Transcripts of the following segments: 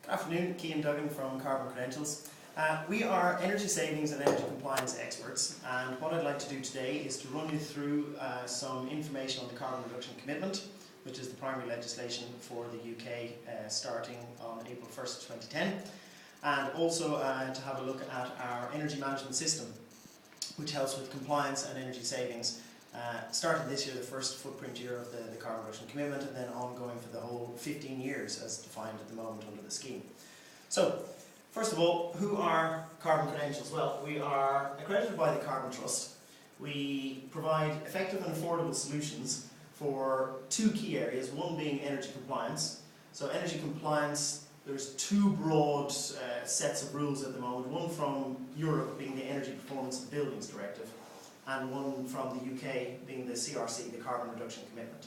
Good afternoon, Cian Duggan from Carbon Credentials. We are energy savings and energy compliance experts, and what I'd like to do today is to run you through some information on the Carbon Reduction Commitment, which is the primary legislation for the UK starting on April 1st, 2010, and also to have a look at our energy management system, which helps with compliance and energy savings. Starting this year, the first footprint year of the Carbon Reduction Commitment, and then ongoing for the whole 15 years as defined at the moment under the scheme. So, first of all, who are Carbon Credentials? Well, we are accredited by the Carbon Trust. We provide effective and affordable solutions for two key areas, one being energy compliance. So energy compliance, there's two broad sets of rules at the moment, one from Europe being the Energy Performance of Buildings Directive, and one from the UK being the CRC, the Carbon Reduction Commitment.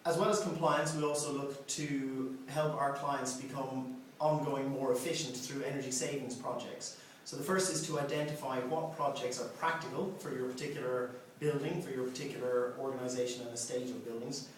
As well as compliance, we also look to help our clients become ongoing more efficient through energy savings projects. So the first is to identify what projects are practical for your particular building, for your particular organisation and a stage of buildings,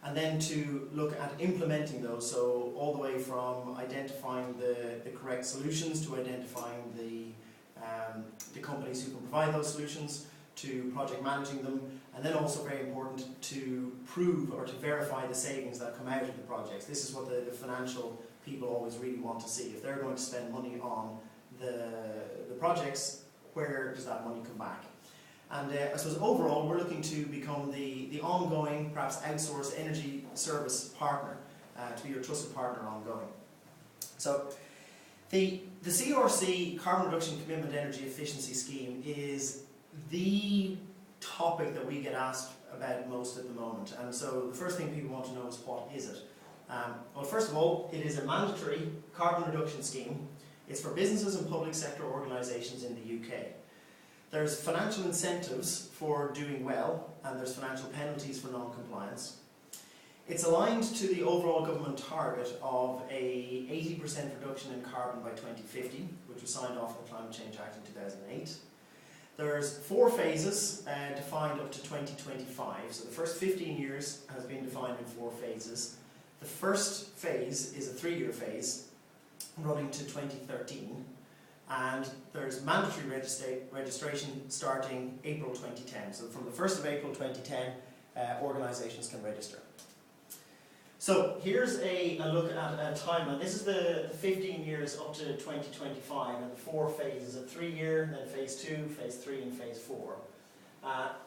and then to look at implementing those, so all the way from identifying the correct solutions to identifying the companies who can provide those solutions, to project managing them, and then also very important to prove or to verify the savings that come out of the projects. This is what the financial people always really want to see. If they're going to spend money on the projects, where does that money come back? And I suppose overall we're looking to become the ongoing, perhaps outsourced energy service partner, to be your trusted partner ongoing. So the CRC Carbon Reduction Commitment Energy Efficiency Scheme is the topic that we get asked about most at the moment, and so the first thing people want to know is, what is it? Well, first of all, it is a mandatory carbon reduction scheme. It's for businesses and public sector organisations in the UK. There's financial incentives for doing well, and there's financial penalties for non-compliance. It's aligned to the overall government target of a 80% reduction in carbon by 2050, which was signed off in the Climate Change Act in 2008. There's 4 phases defined up to 2025, so the first 15 years has been defined in 4 phases. The first phase is a 3-year phase running to 2013, and there's mandatory registration starting April 2010. So from the 1st of April 2010, organisations can register. So here's a look at a timeline. This is the 15 years up to 2025, and the 4 phases: a 3-year, then phase 2, phase 3 and phase 4.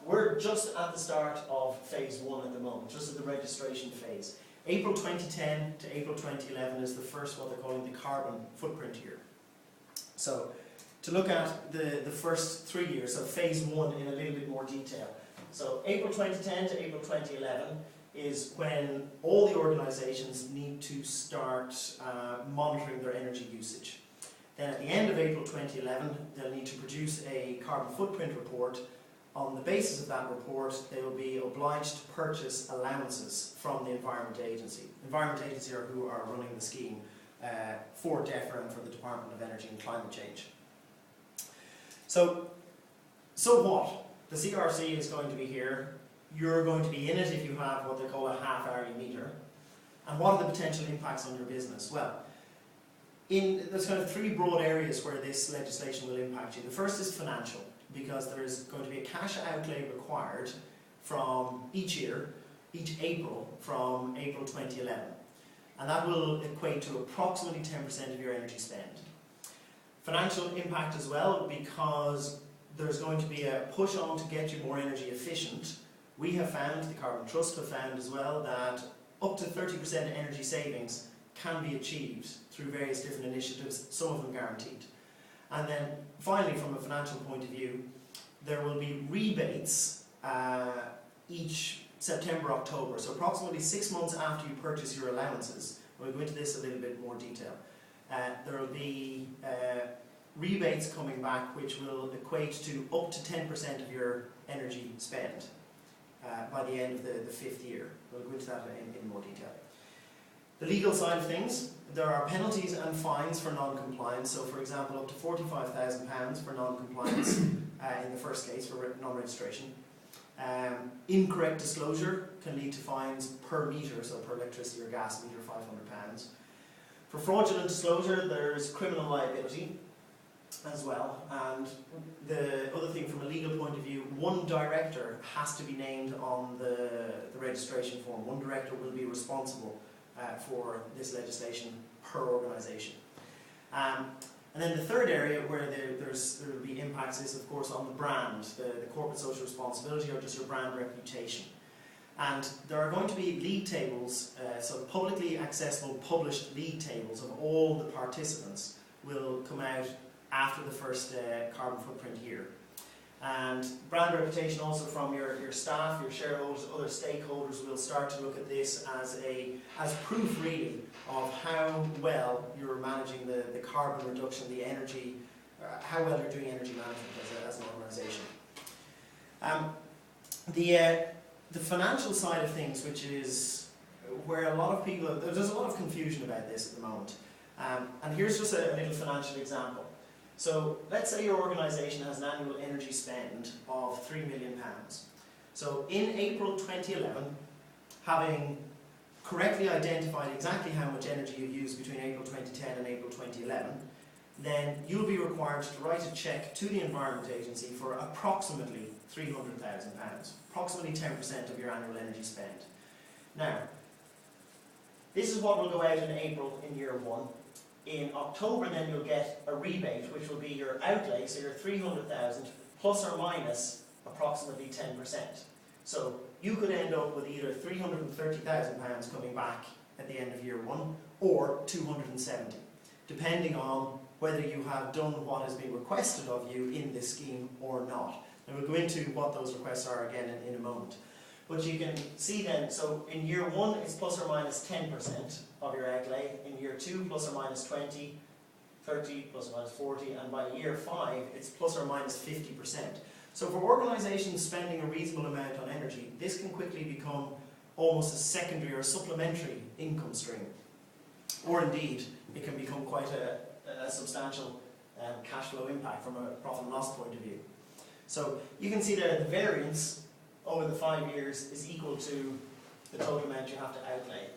We're just at the start of phase 1 at the moment, just at the registration phase. April 2010 to April 2011 is the first, what they're calling the carbon footprint year. So to look at the first 3 years, so phase 1 in a little bit more detail. So April 2010 to April 2011 is when all the organisations need to start monitoring their energy usage. Then at the end of April 2011, they'll need to produce a carbon footprint report. On the basis of that report, they will be obliged to purchase allowances from the Environment Agency. Environment Agency are who are running the scheme for DEFRA and for the Department of Energy and Climate Change. So what? The CRC is going to be here. You're going to be in it if you have what they call a half-hourly meter. And what are the potential impacts on your business? Well, there's kind of 3 broad areas where this legislation will impact you. The first is financial, because there is going to be a cash outlay required from each year, each April, from April 2011. And that will equate to approximately 10% of your energy spend. Financial impact as well, because there's going to be a push on to get you more energy efficient. We have found, the Carbon Trust have found as well, that up to 30% energy savings can be achieved through various different initiatives, some of them guaranteed. And then finally, from a financial point of view, there will be rebates each September, October. So approximately 6 months after you purchase your allowances, we'll go into this a little bit more detail, there will be rebates coming back which will equate to up to 10% of your energy spend by the end of the 5th year. We'll go into that in more detail. The legal side of things, there are penalties and fines for non-compliance. So for example, up to £45,000 for non-compliance in the first case for non-registration. Incorrect disclosure can lead to fines per metre, so per electricity or gas metre, £500. For fraudulent disclosure, there's criminal liability as well, and the other thing from a legal point of view, one director has to be named on the registration form. One director will be responsible for this legislation per organisation. And then the third area where there will be impacts is, of course, on the brand, the corporate social responsibility, or just your brand reputation. And there are going to be league tables, so publicly accessible published league tables of all the participants will come out after the first carbon footprint year. And brand reputation also from your staff, your shareholders, other stakeholders will start to look at this as proof really of how well you're managing the carbon reduction, the energy, how well you're doing energy management as an organisation. The financial side of things, which is where a lot of people, there's a lot of confusion about this at the moment. And here's just a little financial example. So let's say your organisation has an annual energy spend of £3 million. So in April 2011, having correctly identified exactly how much energy you've used between April 2010 and April 2011, then you'll be required to write a cheque to the Environment Agency for approximately £300,000, approximately 10% of your annual energy spend. Now, this is what will go out in April in year one. In October then you'll get a rebate, which will be your outlay, so your 300,000 plus or minus approximately 10%. So you could end up with either £330,000 coming back at the end of year one, or 270, depending on whether you have done what has been requested of you in this scheme or not. And we'll go into what those requests are again in a moment. But you can see then, so in year one it's plus or minus 10% of your outlay, in year two plus or minus 20, 30 plus or minus 40, and by year 5 it's plus or minus 50%. So for organisations spending a reasonable amount on energy, this can quickly become almost a secondary or supplementary income stream. Or indeed, it can become quite a substantial cash flow impact from a profit and loss point of view. So you can see there the variance over the 5 years is equal to the total amount you have to outlay.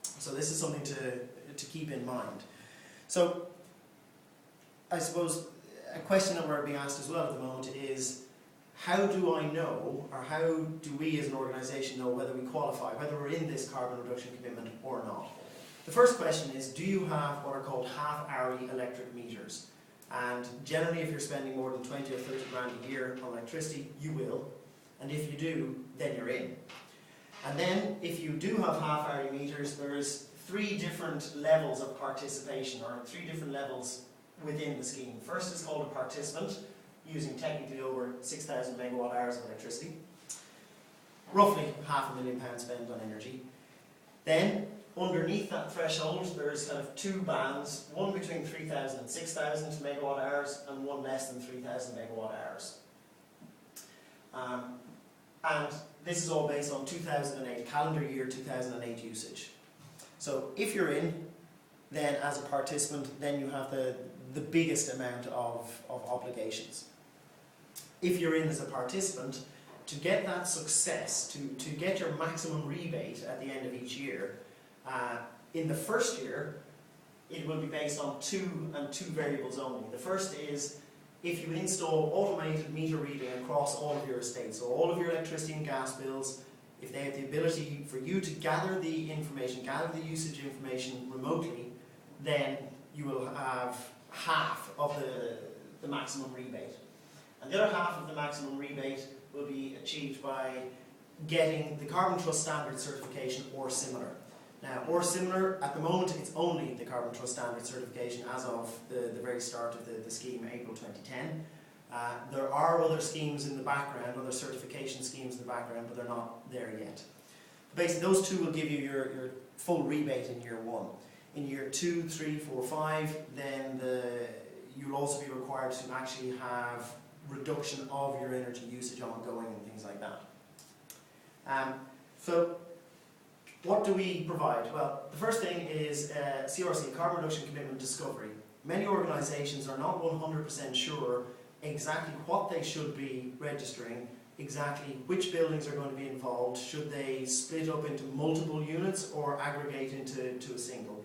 So this is something to keep in mind. So I suppose a question that we're being asked as well at the moment is, how do I know, or how do we as an organisation know whether we qualify, whether we're in this carbon reduction commitment or not? The first question is, do you have what are called half-hourly electric meters? And generally if you're spending more than 20 or 30 grand a year on electricity, you will. And if you do, then you're in. And then, if you do have half-hourly meters, there's 3 different levels of participation, or 3 different levels within the scheme. First is called a participant, using technically over 6,000 megawatt hours of electricity. Roughly £500,000 spent on energy. Then, underneath that threshold, there's kind of 2 bands, one between 3,000 and 6,000 megawatt hours, and one less than 3,000 megawatt hours. And this is all based on 2008, calendar year 2008 usage. So if you're in, then as a participant, then you have the biggest amount of obligations. If you're in as a participant, to get that success, to get your maximum rebate at the end of each year, in the first year, it will be based on two variables only. The first is, if you install automated meter reading across all of your estates, so all of your electricity and gas bills, if they have the ability for you to gather the information, gather the usage information remotely, then you will have half of the maximum rebate. And the other half of the maximum rebate will be achieved by getting the Carbon Trust Standard certification or similar. Now, or similar, at the moment it's only the Carbon Trust Standard certification as of the very start of the scheme, April 2010. There are other schemes in the background, other certification schemes in the background, but they're not there yet. Basically, those two will give you your full rebate in year one. In year 2, 3, 4, 5, then you'll also be required to actually have reduction of your energy usage ongoing and things like that. So, what do we provide? Well, the first thing is CRC, Carbon Reduction Commitment Discovery. Many organisations are not 100% sure exactly what they should be registering, exactly which buildings are going to be involved, should they split up into multiple units or aggregate into a single.